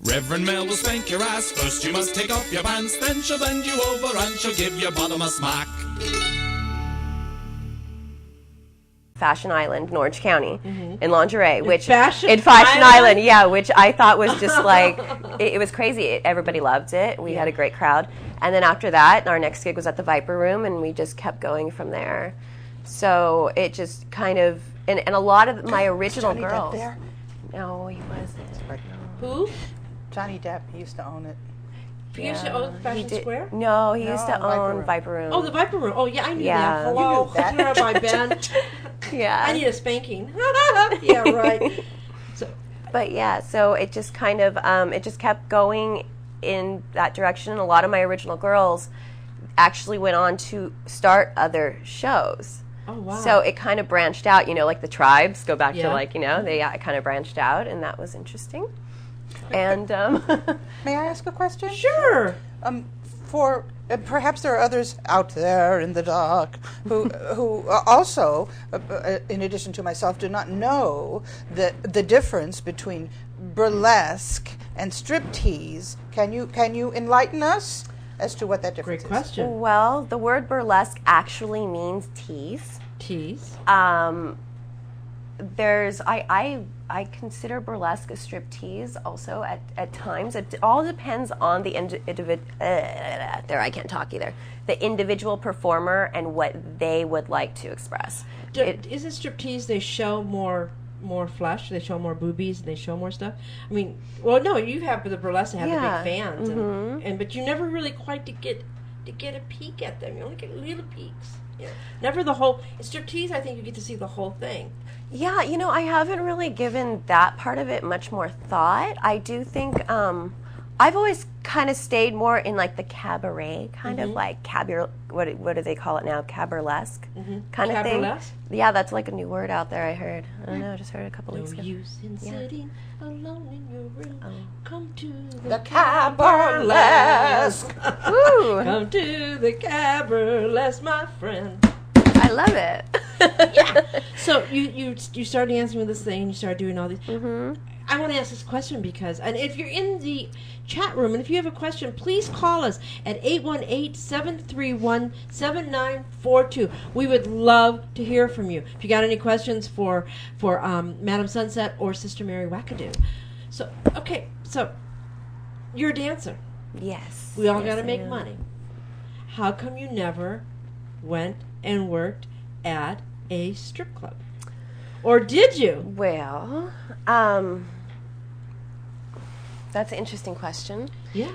Reverend Mel will spank your ass. First you must take off your pants, then she'll bend you over and she'll give your bottom a smack. Fashion Island in Orange County in lingerie, which Fashion Island, yeah, which I thought was just like it was crazy. Everybody loved it. We had a great crowd, and then after that, our next gig was at the Viper Room, and we just kept going from there. So it just kind of and a lot of my original Johnny girls. Depp there? No, he wasn't. Who? Johnny Depp, he used to own it. He used to own Fashion Square? No, he used to Viper own Room. Viper Room. Oh, the Viper Room. Oh, yeah, I knew Yeah. that. Hello. You knew that. Where have I been? Yeah. I need a spanking. Yeah, right. So, But yeah, so it just kind of, it just kept going in that direction. And a lot of my original girls actually went on to start other shows. oh, wow. So it kind of branched out, like the tribes go back to Yeah. they kind of branched out, and that was interesting. And May I ask a question? Sure. For perhaps there are others out there in the dark who also, in addition to myself, do not know the difference between burlesque and striptease. Can you enlighten us as to what that difference Great question. well, the word burlesque actually means tease. Tease. There's I consider burlesque a striptease also at times. It all depends on the I can't talk either. The individual performer and what they would like to express. Isn't striptease, they show more flesh, they show more boobies, they show more stuff? I mean, well, no, you have the burlesque and have Yeah. the big fans, and but you never really quite to get a peek at them. You only get little peeks. Yeah. Never the whole. Striptease, I think you get to see the whole thing. Yeah, I haven't really given that part of it much more thought. I do think I've always kind of stayed more in like the cabaret kind of like what do they call it now? Caburlesque kind of thing. Caburlesque? Yeah, that's like a new word out there. I heard. I don't know. I just heard it a couple weeks ago. Use in sitting alone in your room. Come to The caburlesque. Ooh, Come to the caburlesque, my friend. I love it. Yeah. So you started dancing with this thing. You started doing all these. I want to ask this question because, and if you're in the chat room, and if you have a question, please call us at 818-731-7942. We would love to hear from you. If you got any questions for Madam Sunset or Sister Mary Wack-a-Do. So, okay, so you're a dancer. Yes. We all yes, got to I make am. money. How come you never went and worked at a strip club? Or did you? Well, that's an interesting question. Yeah.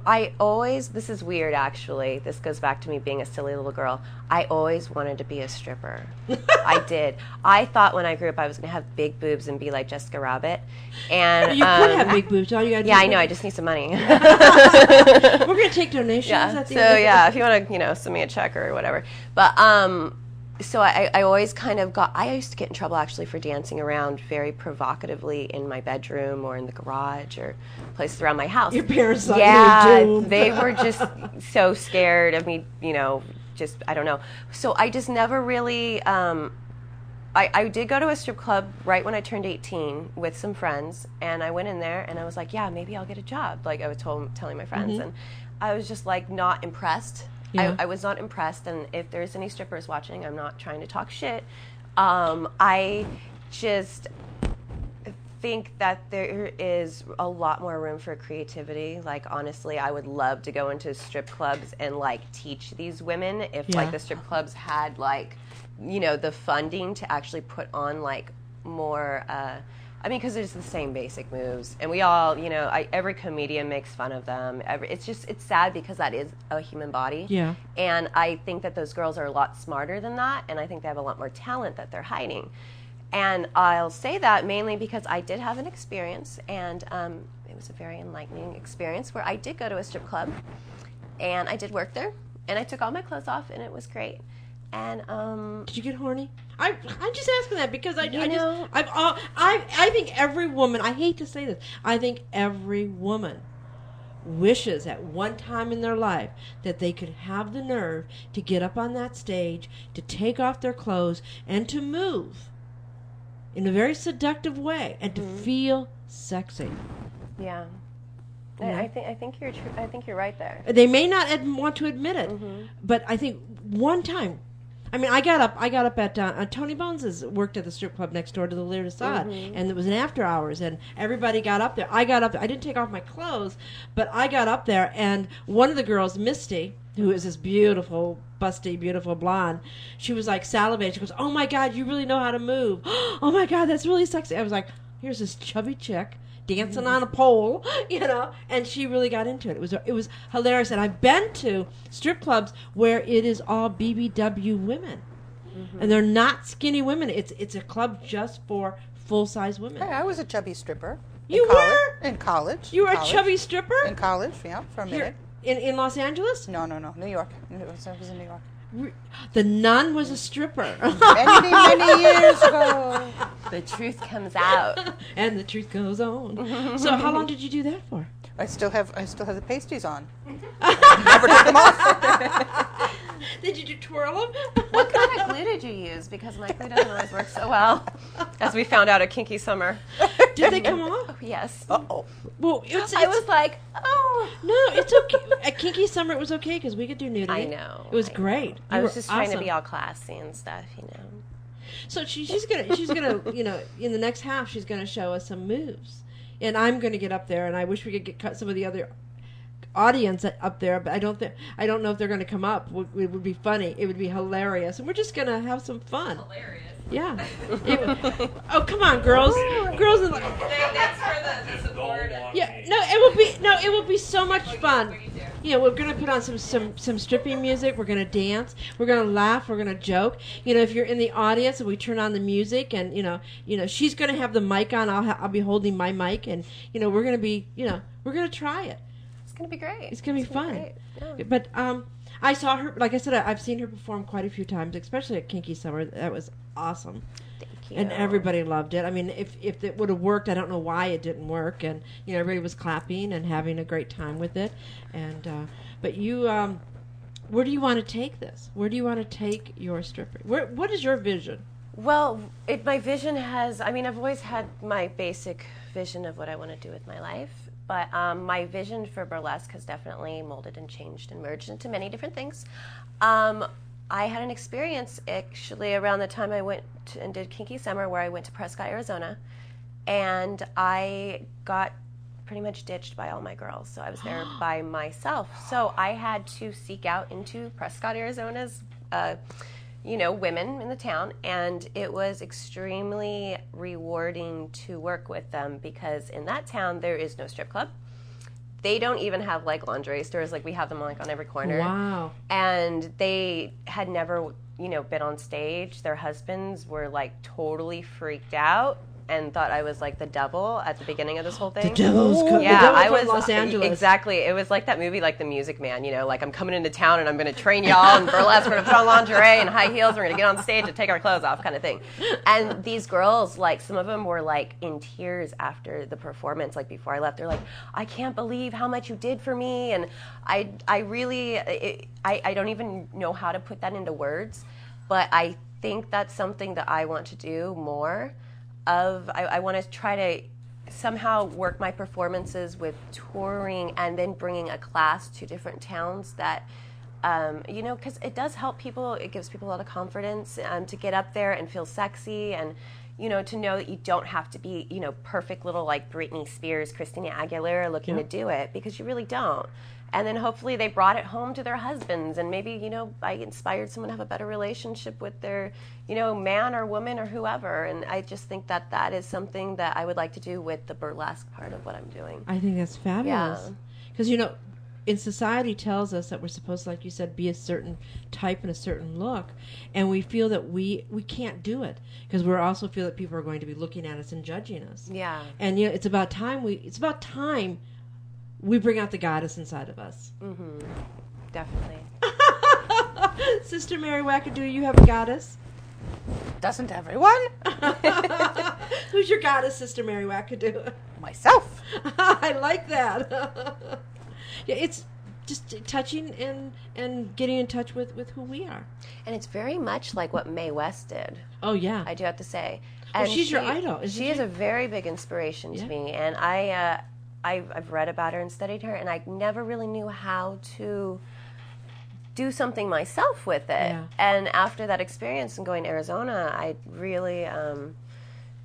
I always, this is weird actually, this goes back to me being a silly little girl. I always wanted to be a stripper. I did. I thought when I grew up I was going to have big boobs and be like Jessica Rabbit. And You could have big boobs. All you gotta do yeah, is I know, I just need some money. We're going to take donations Yeah, at the so end of yeah, if you want to, send me a check or whatever. But so I always kind of I used to get in trouble actually for dancing around very provocatively in my bedroom or in the garage or places around my house. Your parents thought yeah, you were doomed. they were just so scared of me, just, I don't know. So I just never really, I did go to a strip club right when I turned 18 with some friends, and I went in there and I was like, yeah, maybe I'll get a job. Like I was telling my friends, and I was just like not impressed. Yeah. I was not impressed, and if there's any strippers watching, I'm not trying to talk shit. I just think that there is a lot more room for creativity. Like honestly, I would love to go into strip clubs and like teach these women if like the strip clubs had like, the funding to actually put on like more because it's the same basic moves, and we all, every comedian makes fun of them. It's sad because that is a human body. Yeah. And I think that those girls are a lot smarter than that, and I think they have a lot more talent that they're hiding. And I'll say that mainly because I did have an experience, and it was a very enlightening experience where I did go to a strip club, and I did work there, and I took all my clothes off, and it was great. And did you get horny? I'm just asking that because I think every woman, I hate to say this, I think every woman wishes at one time in their life that they could have the nerve to get up on that stage, to take off their clothes, and to move in a very seductive way and to feel sexy. Yeah. Yeah. I think you're true. I think you're right there. They may not want to admit it, but I think one time, I mean, I got up at Tony Bones worked at the strip club next door to the Lear Assad, and it was an after hours, and everybody got up there. I got up there. I didn't take off my clothes, but I got up there, and one of the girls, Misty, who is this beautiful, busty, beautiful blonde, she was like salivating. She goes, "Oh my God, you really know how to move. Oh my God, that's really sexy." I was like, here's this chubby chick dancing on a pole, and she really got into it. It was hilarious. And I've been to strip clubs where it is all BBW women, and they're not skinny women. It's a club just for full-size women. Hey, I was a chubby stripper. You were? In college. You were In a college. chubby stripper? In college, yeah, for a minute. Here, in Los Angeles? No, New York. I was in New York. The nun was a stripper. Many years ago. The truth comes out. And the truth goes on. So how long did you do that for? I still have the pasties on. Never took them off. Did you twirl them? What kind of glue did you use? Because my glue doesn't always work so well, as we found out at Kinky Summer. Did they come off? Oh, yes. Uh-oh. Well, I was like, oh. No, it's okay. At Kinky Summer, it was okay because we could do nudity. I know. It was great. I You was were just trying to awesome. be all classy and stuff, So she's gonna in the next half she's gonna show us some moves, and I'm gonna get up there, and I wish we could get some of the other audience up there, but I don't know if they're gonna come up. It would be funny. It would be hilarious, and we're just gonna have some fun. Hilarious. Yeah. Oh, come on, girls. Girls. That's for the support. Yeah. No, it will be so much fun. Yeah, we're gonna put on some stripping music. We're gonna dance. We're gonna laugh. We're gonna joke. If you're in the audience and we turn on the music, and she's gonna have the mic on. I'll be holding my mic, and we're gonna be we're gonna try it. It's gonna be great. It's gonna be fun. Great. Yeah. But I saw her. Like I said, I've seen her perform quite a few times, especially at Kinky Summer. That was awesome. Thank you. And everybody loved it. I mean, if it would have worked, I don't know why it didn't work. And everybody was clapping and having a great time with it. And but you, where do you want to take this? Where do you want to take your stripping? What is your vision? Well, my vision has. I mean, I've always had my basic vision of what I want to do with my life. But my vision for burlesque has definitely molded and changed and merged into many different things. I had an experience actually around the time I went and did Kinky Summer, where I went to Prescott, Arizona, and I got pretty much ditched by all my girls. So I was there by myself. So I had to seek out into Prescott, Arizona's women in the town, and it was extremely rewarding to work with them, because in that town there is no strip club. They don't even have like lingerie stores like we have them like on every corner. Wow. And they had never been on stage. Their husbands were like totally freaked out and thought I was like the devil at the beginning of this whole thing. The devil's coming. Yeah, I from was Los Angeles. Exactly. It was like that movie, like The Music Man. Like I'm coming into town and I'm going to train y'all in burlesque. We're going to put on lingerie and high heels. We're going to get on stage and take our clothes off, kind of thing. And these girls, like some of them were like in tears after the performance. Like before I left, they're like, "I can't believe how much you did for me." And I really don't even know how to put that into words, but I think that's something that I want to do more of. I want to try to somehow work my performances with touring and then bringing a class to different towns that, because it does help people. It gives people a lot of confidence to get up there and feel sexy, and to know that you don't have to be perfect little like Britney Spears, Christina Aguilera looking to do it, because you really don't. And then hopefully they brought it home to their husbands, and maybe, I inspired someone to have a better relationship with their, man or woman or whoever. And I just think that that is something that I would like to do with the burlesque part of what I'm doing. I think that's fabulous. Because, in society tells us that we're supposed to, like you said, be a certain type and a certain look. And we feel that we can't do it, because we also feel that people are going to be looking at us and judging us. Yeah. And, it's about time we bring out the goddess inside of us. Mm-hmm. Definitely. Sister Mary Wack-a-Do, you have a goddess? Doesn't everyone? Who's your goddess, Sister Mary Wack-a-Do? Myself. I like that. Yeah, it's just touching and getting in touch with who we are. And it's very much like what Mae West did. Oh, yeah. I do have to say. And she's your idol, isn't she she? is a very big inspiration to me, and I've read about her and studied her, and I never really knew how to do something myself with it. Yeah. And after that experience and going to Arizona, I really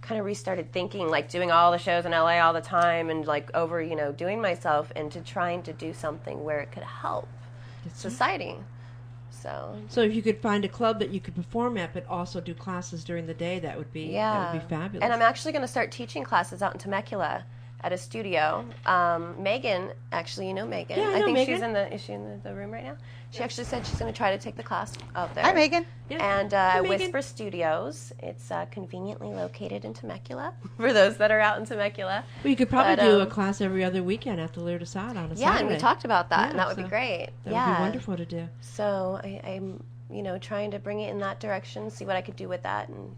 kind of restarted thinking, like doing all the shows in LA all the time and like over, doing myself into trying to do something where it could help society. So if you could find a club that you could perform at, but also do classes during the day, that would be fabulous. And I'm actually going to start teaching classes out in Temecula at a studio. Megan, actually, you know Megan. Yeah, I know think Megan. Is she in the room right now? She actually said she's going to try to take the class out there. Hi, Megan. Yeah. And Hi, Megan. Whisper Studios. It's conveniently located in Temecula for those that are out in Temecula. Well, you could probably do a class every other weekend at the Lear de Sade on a Saturday. Yeah, and we talked about that, Yeah, and that would be so great. That would be wonderful to do. So I'm, trying to bring it in that direction, see what I could do with that, and,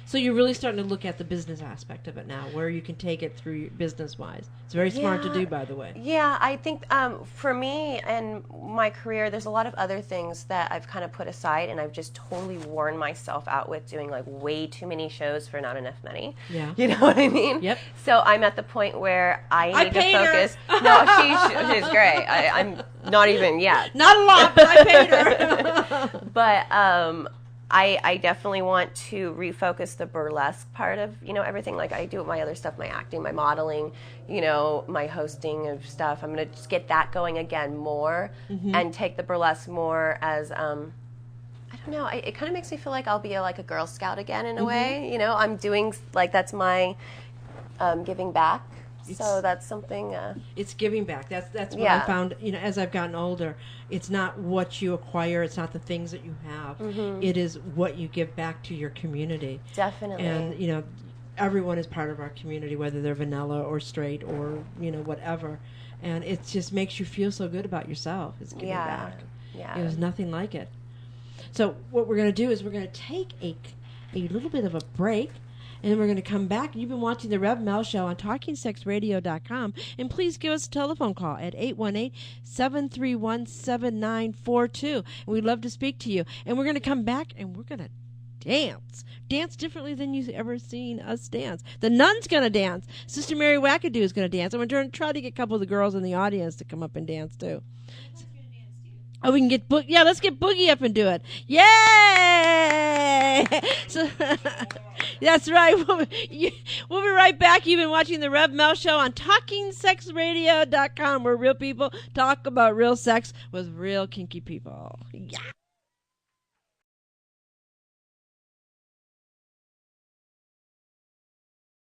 So you're really starting to look at the business aspect of it now, where you can take it through business-wise. It's very smart to do, by the way. Yeah, I think for me and my career, there's a lot of other things that I've kind of put aside, and I've just totally worn myself out with doing like way too many shows for not enough money. Yeah. You know what I mean? Yep. So I'm at the point where I need to paid her. focus. No, she's great. I'm not even yet. Not a lot, but I paid her. But I definitely want to refocus the burlesque part of, everything. Like I do with my other stuff, my acting, my modeling, my hosting of stuff. I'm going to just get that going again more and take the burlesque more as, I don't know, it kind of makes me feel like I'll be like a Girl Scout again in a way. I'm doing, like, that's my giving back. So that's something. It's giving back. That's what I found. As I've gotten older, it's not what you acquire. It's not the things that you have. It is what you give back to your community. Definitely. And everyone is part of our community, whether they're vanilla or straight or whatever. And it just makes you feel so good about yourself. It's giving back. Yeah. There's nothing like it. So what we're going to do is we're going to take a little bit of a break. And then we're going to come back. You've been watching the Rev Mel Show on TalkingSexRadio.com. And please give us a telephone call at 818-731-7942. And we'd love to speak to you. And we're going to come back and we're going to dance. Dance differently than you've ever seen us dance. The Nun's going to dance. Sister Mary Wack-a-Do is going to dance. I'm going to try to get a couple of the girls in the audience to come up and dance too. Oh, we can get let's get Boogie up and do it. Yay! So, that's right. We'll be right back. You've been watching the Rev Mel Show on TalkingSexRadio.com, where real people talk about real sex with real kinky people. Yeah.